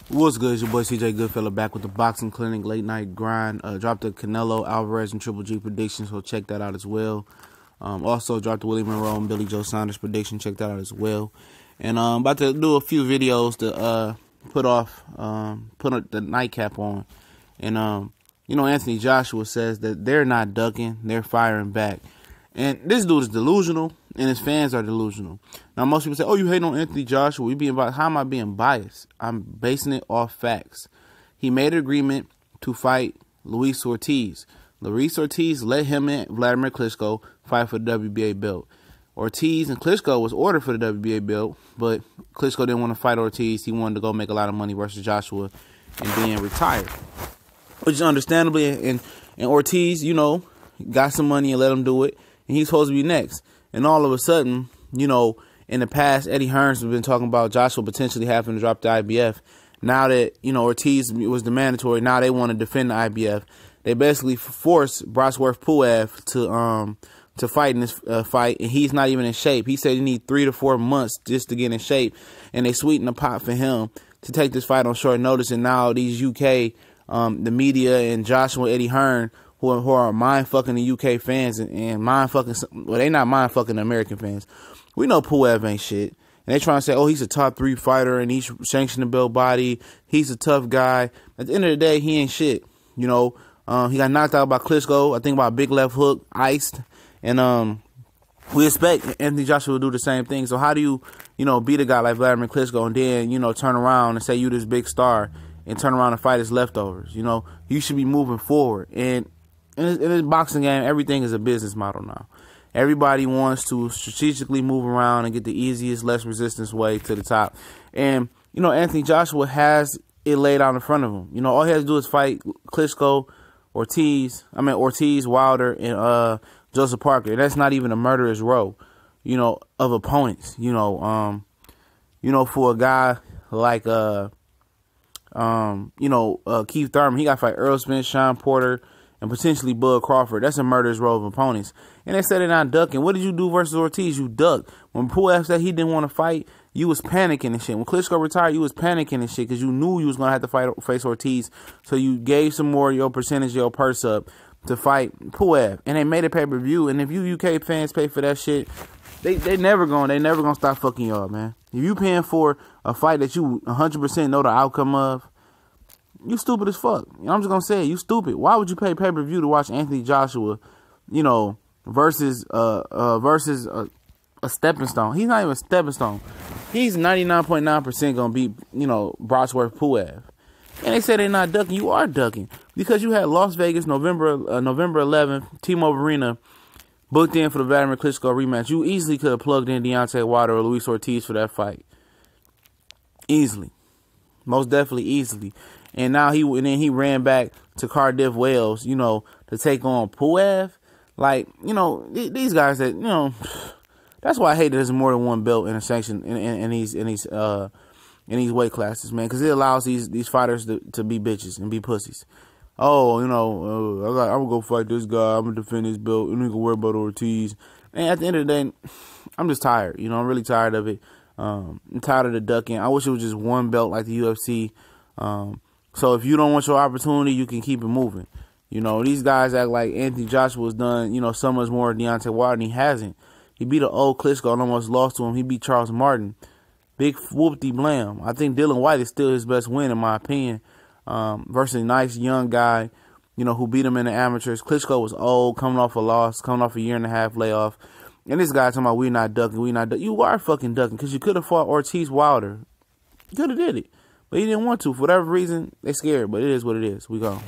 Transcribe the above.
What's good? It's your boy CJ Goodfella back with the Boxing Clinic late night grind. Dropped the Canelo, Alvarez, and Triple G prediction, so check that out as well. Also dropped the Willie Monroe and Billy Joe Saunders prediction, check that out as well. And about to do a few videos to put the nightcap on. And Anthony Joshua says that they're not ducking, they're firing back. And this dude is delusional, and his fans are delusional. Now, most people say, oh, you hate on Anthony Joshua. How am I being biased? I'm basing it off facts. He made an agreement to fight Luis Ortiz. Luis Ortiz let him and Vladimir Klitschko fight for the WBA belt. Ortiz and Klitschko was ordered for the WBA belt, but Klitschko didn't want to fight Ortiz. He wanted to go make a lot of money versus Joshua and then retire. Which is understandably, and Ortiz, got some money and let him do it. And he's supposed to be next. And all of a sudden, in the past, Eddie Hearns has been talking about Joshua potentially having to drop the IBF. Now that, Ortiz was the mandatory, now they want to defend the IBF. They basically forced Brosworth Puev to fight in this fight, and he's not even in shape. He said he needs 3 to 4 months just to get in shape, and they sweetened the pot for him to take this fight on short notice. And now these UK, the media and Joshua, Eddie Hearn, who are mind-fucking the UK fans and mind-fucking, well, they not mind-fucking the American fans. We know Puev ain't shit. And they trying to say, oh, he's a top 3 fighter in each sanctioned belt body. He's a tough guy. At the end of the day, he ain't shit. He got knocked out by Klitschko, I think by a big left hook, iced. And we expect Anthony Joshua to do the same thing. So how do you, beat a guy like Vladimir Klitschko and then, turn around and say you this big star and turn around and fight his leftovers? You should be moving forward. And in this boxing game, everything is a business model now. Everybody wants to strategically move around and get the easiest, less resistance way to the top. And, Anthony Joshua has it laid out in front of him. All he has to do is fight Klitschko, Ortiz, Wilder, and Joseph Parker. And that's not even a murderer's row, of opponents. For a guy like, Keith Thurman, he got to fight Earl Spence, Sean Porter, and potentially Bud Crawford. That's a murderous row of opponents. And they said they're not ducking. What did you do versus Ortiz? You ducked. When Puev said he didn't want to fight, you was panicking and shit. When Klitschko retired, you was panicking and shit because you knew you was going to have to face Ortiz. So you gave some more of your percentage of your purse up to fight Puev. And they made a pay-per-view. And if you UK fans pay for that shit, they never gonna stop fucking y'all, man. If you paying for a fight that you 100% know the outcome of, you stupid as fuck. I'm just gonna say it. You stupid. Why would you pay pay-per-view to watch Anthony Joshua, versus a stepping stone? He's not even a stepping stone. He's 99.9% gonna beat, Brosworth Puev. And they say they're not ducking. You are ducking because you had Las Vegas November 11th, T-Mobile Arena booked in for the Vladimir Klitschko rematch. You easily could have plugged in Deontay Wilder or Luis Ortiz for that fight. Easily, most definitely easily. And now he ran back to Cardiff, Wales, to take on Puev. Like, these guys that, that's why I hate that there's more than one belt in a sanction in these weight classes, man, because it allows these fighters to be bitches and be pussies. Oh, I'm gonna go fight this guy. I'm gonna defend this belt. I'm gonna worry about Ortiz. And at the end of the day, I'm just tired. I'm really tired of it. I'm tired of the ducking. I wish it was just one belt like the UFC. So if you don't want your opportunity, you can keep it moving. These guys act like Anthony Joshua's done, so much more than Deontay Wilder, and he hasn't. He beat an old Klitschko and almost lost to him. He beat Charles Martin. Big whoop-de blam. I think Dylan White is still his best win, in my opinion, versus a nice young guy, who beat him in the amateurs. Klitschko was old, coming off a loss, coming off a 1.5 year layoff. And this guy talking about we not ducking. You are fucking ducking because you could have fought Ortiz Wilder. You could have did it. But he didn't want to. For whatever reason, they scared. But it is what it is. We go.